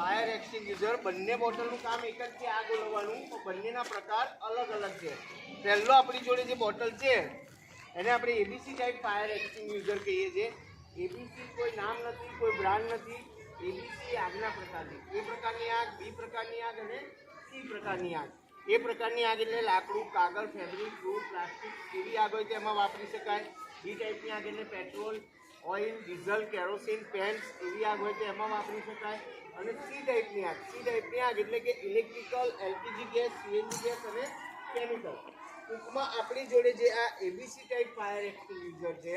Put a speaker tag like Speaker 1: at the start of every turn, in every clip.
Speaker 1: Fire extinguisher બંને બોટલનું કામ એક જ છે, આગ ઓલવવાનું, પણ બંનેના પ્રકાર અલગ અલગ છે. પહેલો આપણી જોડે જે બોટલ છે એને આપણે એબીસી ટાઈપ ફાયર એક્સટિંગ્વિશર કહીએ છીએ. એબીસી કોઈ નામ નથી, કોઈ બ્રાન્ડ નથી. એબીસી આગના પ્રકાર છે. એ પ્રકારની આગ, બી પ્રકારની આગ અને સી પ્રકારની આગ. એ પ્રકારની આગ એટલે લાકડું, કાગળ, ફેબ્રિક, ફ્રૂટ, પ્લાસ્ટિક એવી આગ હોય તો એમાં વાપરી શકાય. બી ટાઈપની આગ એટલે petrol, oil, diesel, kerosene, pants એવી આગ હોય તો એમાં વાપરી શકાય. અને સી ટાઈપની આગ, સી ટાઈપની આગ એટલે કે electrical, LPG gas, CNG gas અને કેમિકલ. ટૂંકમાં આપણી જોડે જે આ એબીસી ટાઈપ ફાયર એક્સટિંગ્વિશર છે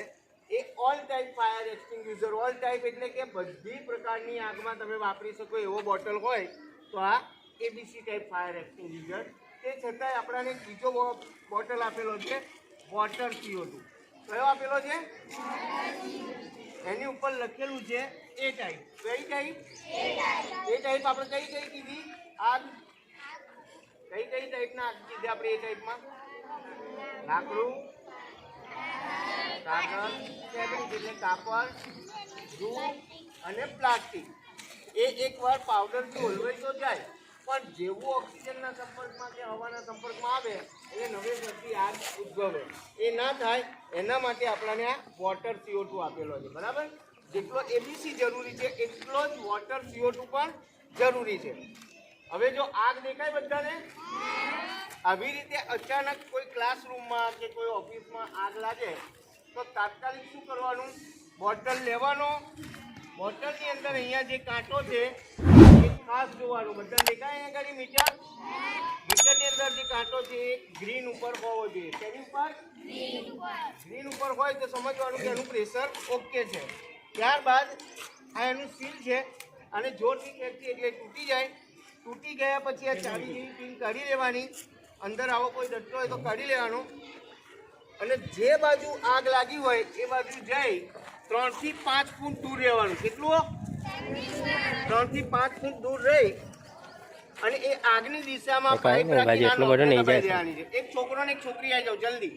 Speaker 1: એ all type fire extinguisher. All type એટલે કે બધી પ્રકારની આગમાં તમે વાપરી શકો એવો બોટલ હોય તો આ એબીસી ટાઈપ ફાયર એક્સટિંગ્વિશર. તે છતાંય આપણાને બીજો બોટલ આપેલો છે વોટર CO2. કયો આપેલો છે? એની ઉપર લખેલું છે એ ટાઈપ. કઈ ટાઈપ? એ ટાઈપ. આપણે કઈ કઈ કીધી આગ? કઈ કઈ ટાઈપના આગ કીધી આપણે એ ટાઈપમાં? લાકડું, કાગળ, ફેબ્રિક એટલે કાપડ, જૂટ અને પ્લાસ્ટિક. એ એકવાર પાવડરથી ઓલવાઈ તો જાય, પણ જેવું ઓક્સિજનના સંપર્કમાં કે હવાના સંપર્કમાં આવે એટલે નવેસરથી આગ ઉદ્ભવે. એ ના થાય એના માટે આપણાને આ વોટર CO2 આપેલો છે. બરાબર? જેટલો એબીસી જરૂરી છે એટલો જ વોટર CO2 પણ જરૂરી છે. હવે જો આગ દેખાય બધાને, આવી રીતે અચાનક કોઈ ક્લાસરૂમમાં કે કોઈ ઓફિસમાં આગ લાગે તો તાત્કાલિક શું કરવાનું? બોટલ લેવાનો, બોટલની અંદર અહીંયા જે કાંટો છે એ ખાસ જોવાનું. બધાને દેખાય અહીંયા આગળ મીટર? મીટરની અંદર જે કાંટો છે એ ગ્રીન ઉપર હોવો જોઈએ. તેની ઉપર ગ્રીન ઉપર હોય તો સમજવાનું કે એનું પ્રેશર ઓકે છે. ત્યારબાદ આ એનું સીલ છે અને જોરથી ખેંચી એટલે તૂટી જાય. તૂટી ગયા પછી આ ચાવી જેવી પિન કાઢી લેવાની. અંદર આવો કોઈ ડટ્ટો હોય તો કાઢી લેવાનો અને જે બાજુ આગ લાગી હોય એ બાજુ જઈ 3 થી 5 ફૂટ દૂર રહેવાનું. કેટલું? 3 થી 5 ફૂટ દૂર રહી અને એ આગની દિશામાં પાઇપ રાખીને દેવાની છે. એક છોકરો ને એક છોકરી આવી જાવ જલ્દી.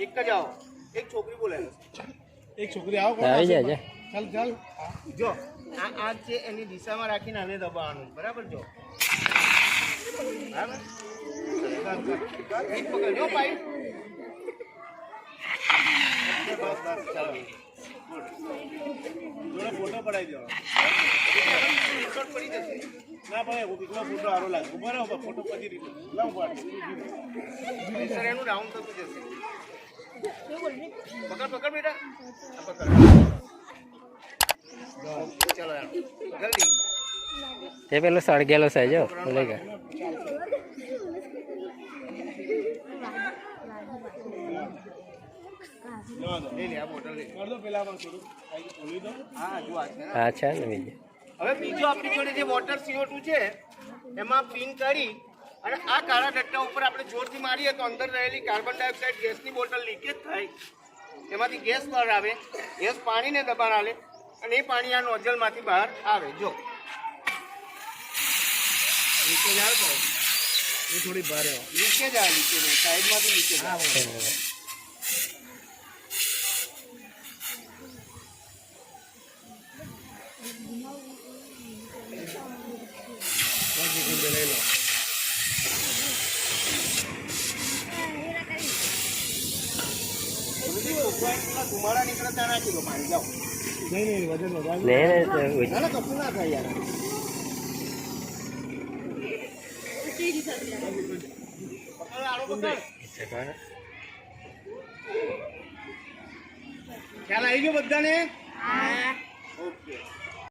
Speaker 1: એક જ આવો. એક છોકરી બોલાવે. એક છોકરી આવો. આવી જાય. ચાલ ચાલ. જો આ આગ છે એની દિશામાં રાખીને આને દબાવવાનું. બરાબર? જો બરાબર. પકડજો પાઇપ. ફોટો પડાવી દો. પડી જશે ના ભાઈ. ફોટો સારો લાગે. બરાબર. ફોટો પછી રીતે એનું રાઉન્ડ થતું જશે. પકડ પકડ બેટા. પકડ. ચલો યાર જલ્દી.
Speaker 2: તે પેલો સળગેલો છે જો લઈ ગયા.
Speaker 1: હવે બીજો આપણી જોડે જે વોટર CO2 છે એમાં પિન કાઢી અને આ કાળા ડટ્ટા ઉપર આપણે જોરથી મારીએ તો અંદર રહેલી કાર્બન ડાયોક્સાઇડ ગેસની બોટલ લીકેજ થાય. એમાંથી ગેસ બહાર આવે. ગેસ પાણીને દબાણ આવે અને એ પાણી આ નોઝલમાંથી બહાર આવે. જો લીકેજ આવે તો એ થોડી ભારે લીકેજ આવે. લીકેજ સાઈડમાંથી લીકેજ આવે. ધુમાડા નીકળતા રાખી દો પાણી. જાઓ. નહીં વજન કશું ના થાય યાર. ખ્યાલ આવી ગયો બધાને? ઓકે.